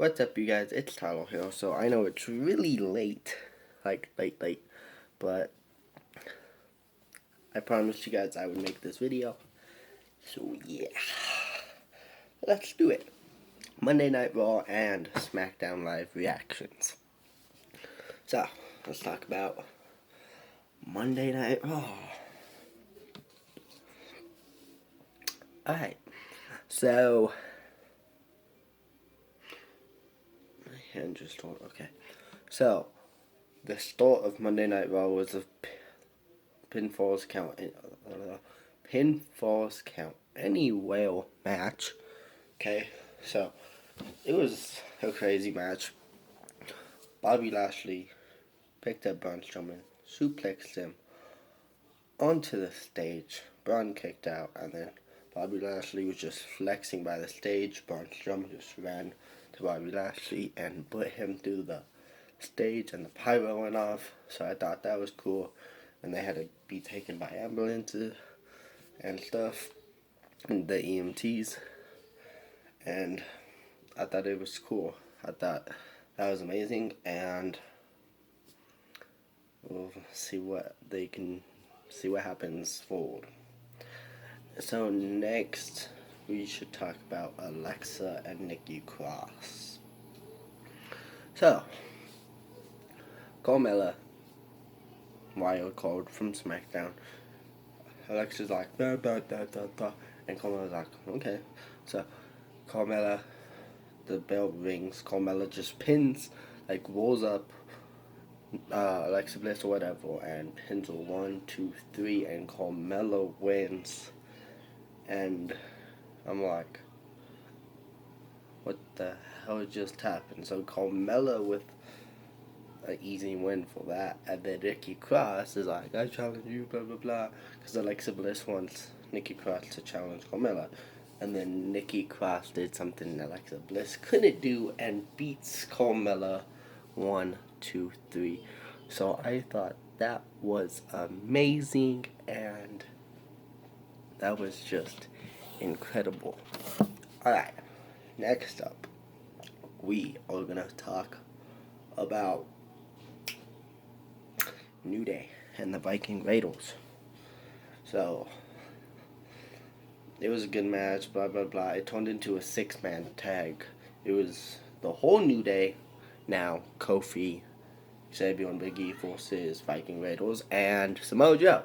What's up, you guys? It's Tyler here. So I know it's really late, like late, but I promised you guys I would make this video. So yeah, let's do it. Monday Night Raw and SmackDown Live reactions. So let's talk about Monday Night Raw. Alright, so my hand just told. Okay, so the start of Monday Night Raw was a pinfalls count anywhere match. Okay, so it was a crazy match. Bobby Lashley picked up Braun Strowman, suplexed him onto the stage. Braun kicked out, and then Bobby Lashley was just flexing by the stage. Braun Strowman just ran to Bobby Lashley and put him through the stage, and the pyro went off. So I thought that was cool. And they had to be taken by ambulances and stuff, and the EMTs. And I thought it was cool. I thought that was amazing, and we'll see what happens forward. So next, we should talk about Alexa and Nikki Cross. So, Carmella, wild card from SmackDown. Alexa's like, da, da, da, da, da, and Carmella's like, okay. So, Carmella, the bell rings, Carmella just pins, like rolls up Alexa Bliss or whatever, and pins her 1, 2, 3, and Carmella wins. And I'm like, what the hell just happened? So Carmella with an easy win for that, and then Nikki Cross is like, I challenge you, blah blah blah, because Alexa Bliss wants Nikki Cross to challenge Carmella, and then Nikki Cross did something Alexa Bliss couldn't do and beats Carmella 1, 2, 3. So I thought that was amazing, and that was just incredible. Alright, next up, we are gonna talk about New Day and the Viking Raiders. So, it was a good match, blah blah blah. It turned into a 6-man tag. It was the whole New Day, now Kofi, Xavier and Big E versus Viking Raiders and Samoa Joe.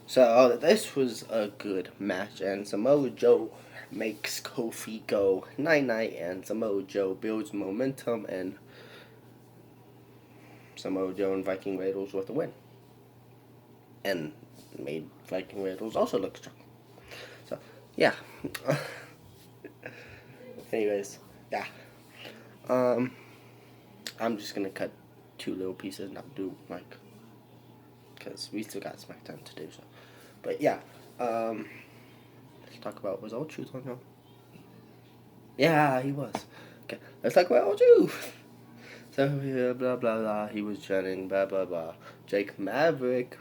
So this was a good match, and Samoa Joe makes Kofi go night-night, and Samoa Joe builds momentum, and Samoa Joe and Viking Raiders with a win. And made Viking Raiders also look strong. So, yeah. Anyways, yeah. I'm just gonna cut 2 little pieces and not do, like, because we still got SmackDown to do, so. But, yeah. Let's talk about, was R-Truth on here? Yeah, he was. Okay, let's talk about R-Truth. So, yeah, blah, blah, blah, he was chatting, blah, blah, blah. Jake Maverick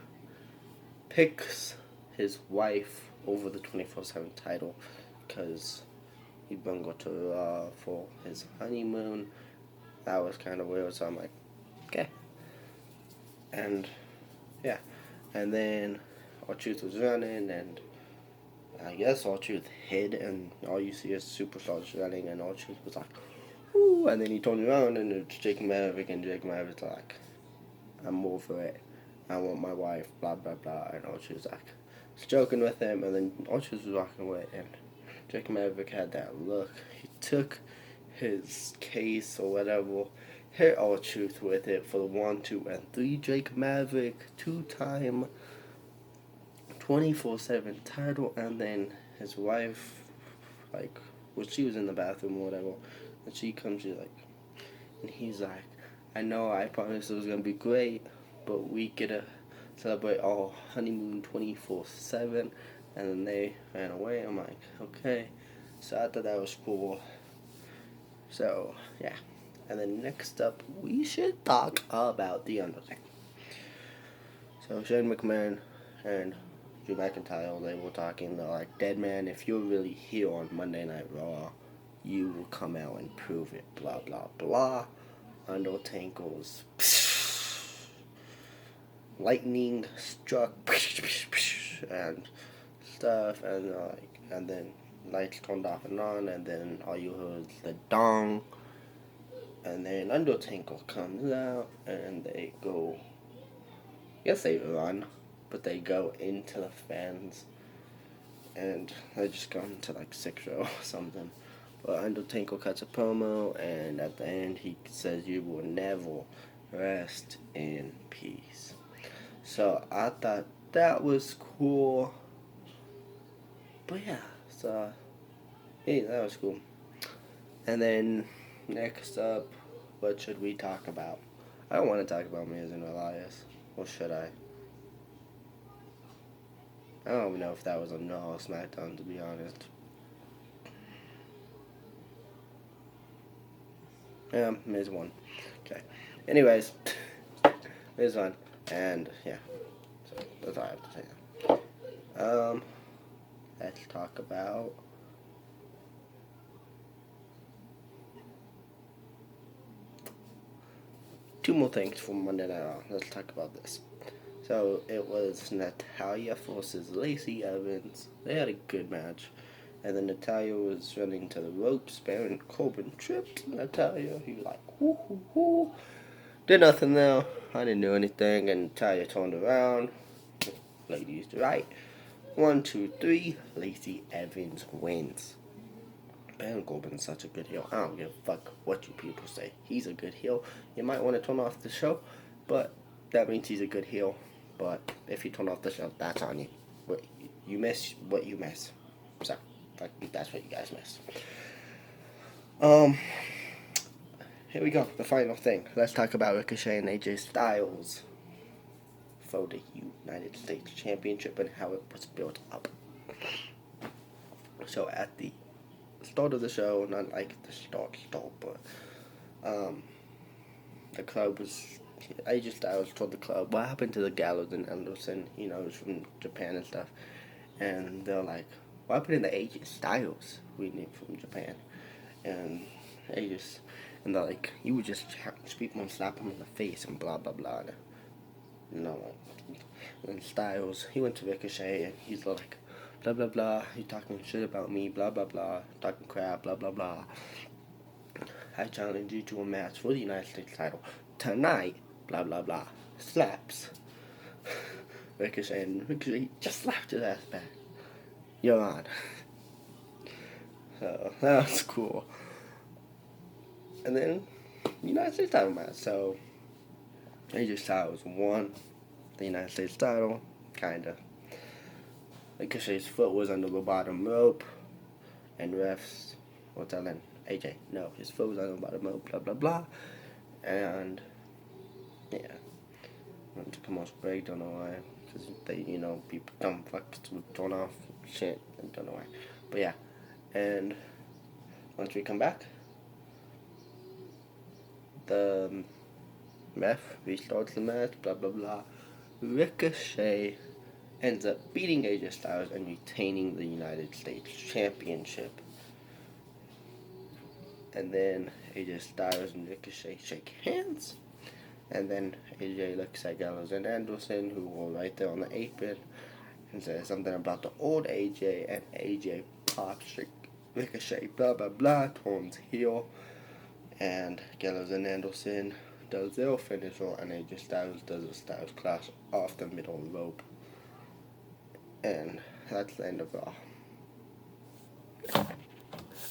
picks his wife over the 24/7 title because he brought her to for his honeymoon. That was kind of weird, so I'm like, okay. And, yeah. And then R-Truth was running, and I guess R-Truth hid, and all you see is superstars running, and R-Truth was like, ooh, and then he turned around, and it's Jake Maverick, and Jake Maverick's like, I'm over it. I want my wife, blah, blah, blah, and R-Truth's like, joking with him, and then R-Truth was walking away, and Jake Maverick had that look. He took his case or whatever, hit R-Truth with it for the 1, 2, and 3. Jake Maverick, 2-time 24/7 title, and then his wife, like, well, she was in the bathroom or whatever, and she comes, she's like, and he's like, I know I promised it was gonna be great, but we get to celebrate our honeymoon 24/7, and then they ran away. I'm like, okay. So I thought that was cool. So, yeah. And then next up, we should talk about The Undertaker. So Shane McMahon and Drew McIntyre, they were talking. They're like, Dead Man, if you're really here on Monday Night Raw, you will come out and prove it, blah blah blah. Undertaker's lightning struck and stuff, and then lights turned off and on, and then all you heard is the dong, and then Undertaker comes out, and they go, yes, they run, but they go into the fans, and they just go into like 6 row or something. But Undertaker cuts a promo, and at the end he says, "You will never rest in peace." So I thought that was cool. But yeah, so yeah, that was cool. And then next up, what should we talk about? I don't want to talk about Miz and Elias. Or should I? I don't even know if that was on Raw or SmackDown, to be honest. Yeah, Miz won. Okay. Anyways, Miz won. And yeah, so that's all I have to say. Let's talk about two more things from Monday Night Raw. Let's talk about this. So it was Natalya versus Lacey Evans. They had a good match. And then Natalya was running to the ropes. Baron Corbin tripped Natalya. He was like, whoo, whoo, whoo. Did nothing though. I didn't do anything. And Natalya turned around. Ladies right. 1, 2, 3. Lacey Evans wins. Baron Corbin's such a good heel. I don't give a fuck what you people say. He's a good heel. You might want to turn off the show, but that means he's a good heel. But if you turn off the show, that's on you. You miss what you miss. So, that's what you guys miss. Here we go. The final thing. Let's talk about Ricochet and AJ Styles for the United States Championship and how it was built up. So at the start of the show, not like the start, but the club was, AJ Styles told the club what happened to the Gallows and Anderson, it was from Japan and stuff, and they're like, what happened to the AJ Styles we knew from Japan? And and they're like, you would just speak and slap him in the face and blah blah blah. And Styles, he went to Ricochet and he's like, blah blah blah, you talking shit about me, blah blah blah, talking crap, blah blah blah. I challenge you to a match for the United States title tonight, blah blah blah. Slaps Ricochet, and Ricochet just slapped his ass back. You're on. So that was cool. And then United States title match. So AJ Styles won the United States title, kinda. Ricochet's foot was under the bottom rope, and refs were telling AJ, no, his foot was under the bottom rope, blah blah blah. And yeah, went to commercial break, don't know why, because they, people dumb fucks would turn off shit, and don't know why. But yeah, and once we come back, the ref restarts the match, blah blah blah. Ricochet ends up beating AJ Styles and retaining the United States Championship. And then AJ Styles and Ricochet shake hands. And then AJ looks at Gallows and Anderson, who were right there on the apron, and says something about the old AJ, and AJ pops Ricochet, blah blah blah, turns heel. And Gallows and Anderson does their finisher, and AJ Styles does a Styles Clash off the middle rope. And that's the end of Raw.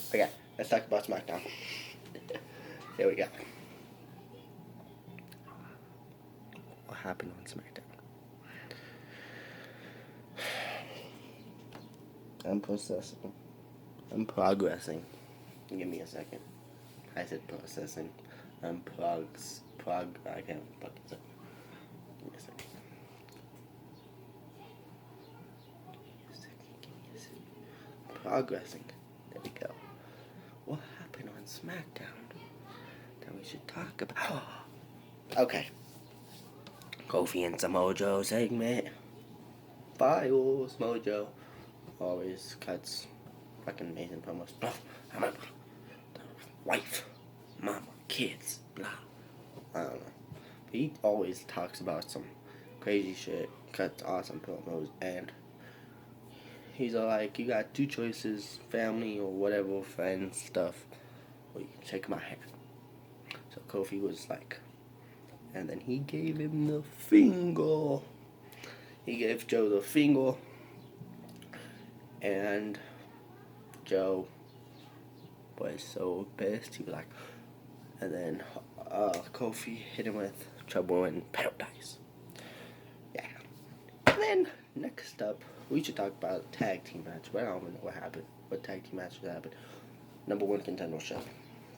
Okay, let's talk about SmackDown. Here we go. What happened on SmackDown? I'm processing. I'm progressing. Give me a second. I said processing. I can't fucking say. Give me a second. Progressing. There we go. What happened on SmackDown that we should talk about? Okay. Kofi and Samoa Joe segment. Files. Mojo always cuts fucking amazing promos. wife, mama, kids, blah. I don't know. He always talks about some crazy shit, cuts awesome promos, and he's all like, you got two choices, family or whatever, friends, stuff, or you can shake my hand. So Kofi was like, and then he gave him the finger. He gave Joe the finger, and Joe was so pissed. He was like, and then Kofi hit him with Trouble in Paradise. Yeah. And then next up, we should talk about a tag team match. But I don't even know what happened. What tag team match happened? Number one contender show.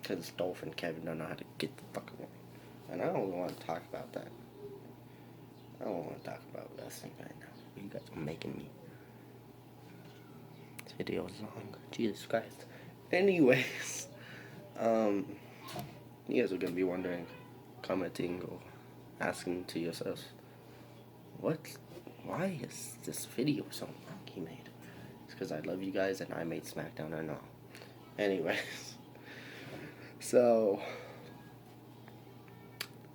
Because Dolph and Kevin don't know how to get the fuck along. And I don't want to talk about that. I don't want to talk about wrestling right now. You guys are making me. This video is long. Jesus Christ. Anyways, you guys are gonna be wondering, commenting or asking to yourselves, why is this video so long he made? It's because I love you guys and I made SmackDown and all. Anyways, so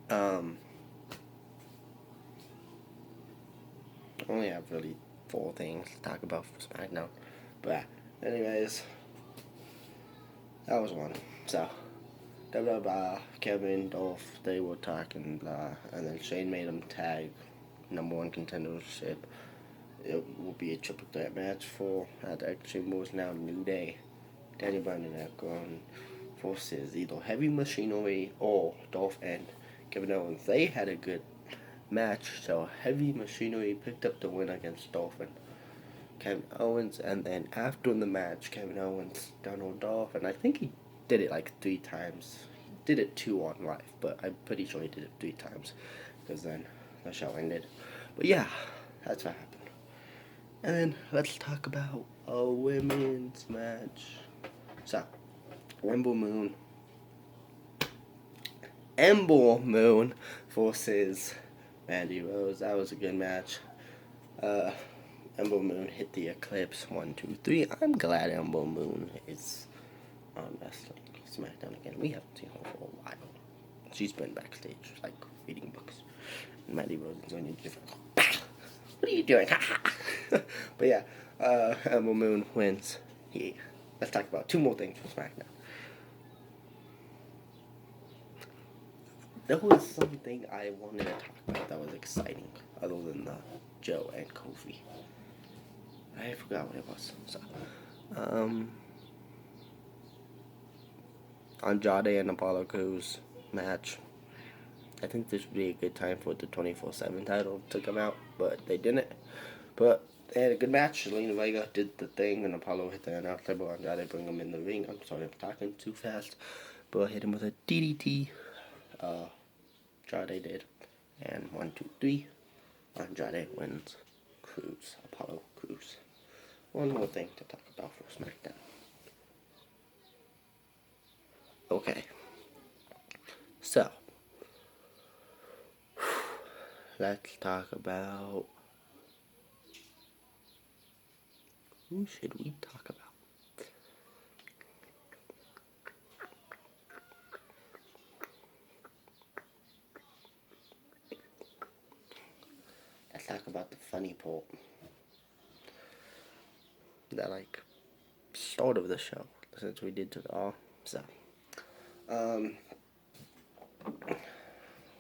I only have really 4 things to talk about for SmackDown. But anyways, that was one. So Kevin, Dolph, they were talking, blah, and then Shane made them tag number one contendership. It will be a triple threat match for at the Extreme Rules now. New Day, Daniel Bryan and Akron versus either Heavy Machinery or Dolph and Kevin Owens. They had a good match, so Heavy Machinery picked up the win against Dolph and Kevin Owens, and then after the match, Kevin Owens down on Dolph, and I think he did it like 3 times. He did it 2 on live, but I'm pretty sure he did it 3 times, because then the show ended. But yeah, that's what happened. And then let's talk about a women's match. So, Ember Moon versus Mandy Rose. That was a good match. Ember Moon hit the Eclipse 1, 2, 3. I'm glad Ember Moon is on wrestling SmackDown again. We haven't seen her for a while. She's been backstage, like reading books. And Mandy Rose is on different. What are you doing? But yeah, Ember Moon wins. Yeah. Let's talk about 2 more things from SmackDown. There was something I wanted to talk about that was exciting, other than the Joe and Kofi. I forgot what it was. So, Andrade and Apollo Crews match. I think this would be a good time for the 24/7 title to come out, but they didn't. But they had a good match. Zelina Vega did the thing, and Apollo hit the announce table. Andrade bring him in the ring. I'm sorry, I'm talking too fast, but hit him with a DDT. Andrade did, and 1, 2, 3. Andrade wins. Apollo Crews. One more thing to talk about for SmackDown. Okay. So, let's talk about, who should we talk about? Let's talk about the funny part. That, like, start of the show, since we did it all. So,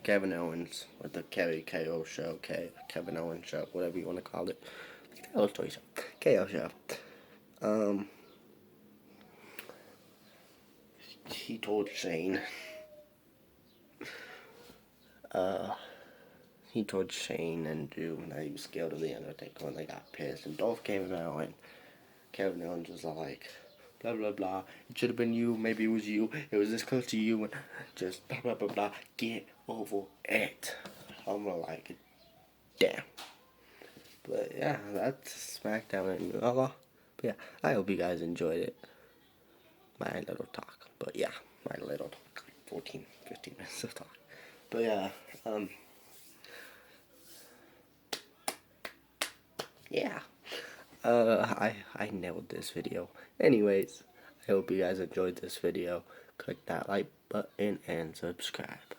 Kevin Owens with the KO show, Kevin Owens show, whatever you want to call it. KO show. KO show. He told Shane, and Drew that he was scared of the Undertaker, and they got pissed. And Dolph came out, and Kevin Owens was like, blah blah blah. It should have been you. Maybe it was you. It was this close to you, and just blah blah blah blah. Get over it. I'm like, damn. But yeah, that's SmackDown and blah. But yeah, I hope you guys enjoyed it. My little talk. But yeah, my little talk. 14, 15 minutes of talk. But yeah, yeah. I nailed this video. Anyways, I hope you guys enjoyed this video. Click that like button and subscribe.